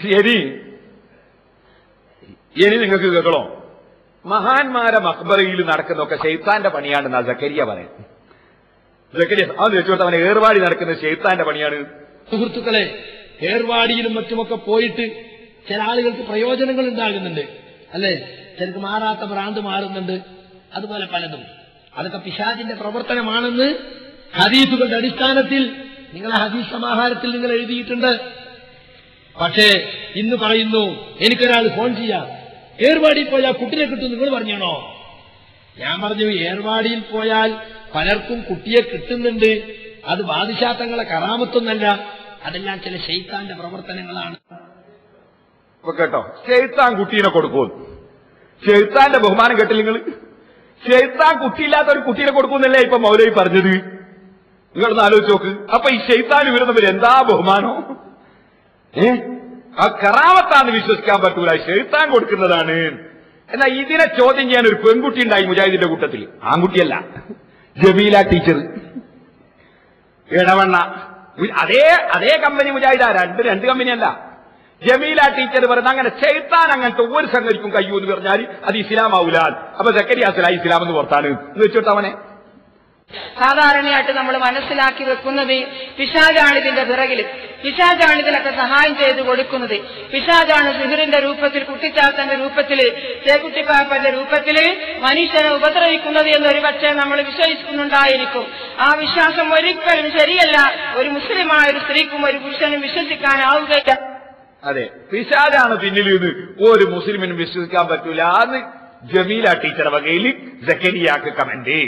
ശരി, ഇനി നിങ്ങൾക്ക് കേൾക്കണോ? മഹാന്മാരെ മഖ്ബറയിൽ നടക്കുന്നതൊക്കെ ശൈത്താന്റെ പണിയാണെന്നാ സക്കരിയ പറയുന്നത്. സക്കരിയ അത് വെച്ചോട്ട് അവനെ ഏർവാടി നടക്കുന്നത് ശൈത്താന്റെ പണിയാണ്. സുഹൃത്തുക്കളെ, ഏർവാടിയിലും മറ്റുമൊക്കെ പോയിട്ട് ചില ആളുകൾക്ക് പ്രയോജനങ്ങൾ ഉണ്ടാകുന്നുണ്ട്, അല്ലെ? ചിലർക്ക് മാറാത്ത ഭ്രാന്ത് മാറുന്നുണ്ട്, അതുപോലെ പലതും. അതൊക്കെ പിശാചിന്റെ പ്രവർത്തനമാണെന്ന് ഹദീസുകളുടെ അടിസ്ഥാനത്തിൽ നിങ്ങളെ ഹദീസ് സമാഹാരത്തിൽ നിങ്ങൾ എഴുതിയിട്ടുണ്ട്. പക്ഷേ ഇന്ന് പറയുന്നു എനിക്കൊരാൾ ഫോൺ ചെയ്യാം, ഏർവാടിയിൽ പോയാൽ കുട്ടിയെ കിട്ടും, നിങ്ങൾ പറഞ്ഞാണോ? ഞാൻ പറഞ്ഞു ഏർവാടിയിൽ പോയാൽ പലർക്കും കുട്ടിയെ കിട്ടുന്നുണ്ട്, അത് ബാദിശാത്തങ്ങളെ കറാമത്തൊന്നല്ല, അതെല്ലാം ചില ശൈത്താന്റെ പ്രവർത്തനങ്ങളാണ്. കേട്ടോ, ശൈത്താൻ കുട്ടീനെ കൊടുക്കും. ശൈത്താന്റെ ബഹുമാനം കേട്ടില്ല നിങ്ങൾ? ശൈത്താൻ കുട്ടിയില്ലാത്ത ഒരു കുട്ടീനെ കൊടുക്കുന്നല്ലേ ഇപ്പൊ മൗലവി പറഞ്ഞത്? നിങ്ങളൊന്ന് ആലോചിച്ച് നോക്ക്. അപ്പൊ ഈ ശൈത്താൻ വരുന്നവർ എന്താ ബഹുമാനോ? ആ കറാമത്താന്ന് വിശ്വസിക്കാൻ പറ്റൂല, ശൈത്താൻ കൊടുക്കുന്നതാണ്. എന്നാൽ ഇതിനെ ചോദ്യം ചെയ്യാൻ ഒരു പെൺകുട്ടി ഉണ്ടായി മുജാഹിദിന്റെ കൂട്ടത്തിൽ. ആൺകുട്ടിയല്ല, ജമീല ടീച്ചർ, ഇടവണ്ണ. അതേ കമ്പനി മുജാഹിദ, രണ്ട് കമ്പനിയല്ല. ജമീല ടീച്ചർ പറയുന്നത് അങ്ങനെ ശൈത്താൻ അങ്ങനത്തെ ഒരു സംഗതിക്കും കഴിയൂ എന്ന് പറഞ്ഞാൽ അത് ഇസ്ലാമാവൂല. അപ്പൊ സക്കരിയാസിലായി ഇസ്ലാം എന്ന് പുറത്താണ് എന്ന് വെച്ചോട്ട് അവനെ. സാധാരണയായിട്ട് നമ്മൾ മനസ്സിലാക്കി വെക്കുന്നത് പിശാചാണ് ഇതിന്റെ പിറകിൽ, പിശാചാണ് ഇതിനൊക്കെ സഹായം ചെയ്ത് കൊടുക്കുന്നത്, പിശാചാണ് സിഹിറിന്റെ രൂപത്തിൽ, കുട്ടിച്ചാത്തന്റെ രൂപത്തില്, ചേക്കുട്ടിപ്പാപ്പന്റെ രൂപത്തില് മനുഷ്യനെ ഉപദ്രവിക്കുന്നത് എന്നൊരു പക്ഷേ നമ്മൾ വിശ്വസിക്കുന്നുണ്ടായിരിക്കും. ആ വിശ്വാസം ഒരിക്കലും ശരിയല്ല. ഒരു മുസ്ലിമായ ഒരു സ്ത്രീക്കും ഒരു പുരുഷനും വിശ്വസിക്കാനാവുകയില്ല. അതെ, പിശാചാണ് പിന്നിൽ നിന്ന് ഒരു മുസ്ലിമിനും വിശ്വസിക്കാൻ പറ്റൂല എന്ന് ജമീല ടീച്ചറുടെ വകയിൽ സക്കരിയാക്ക് കമന്റ്.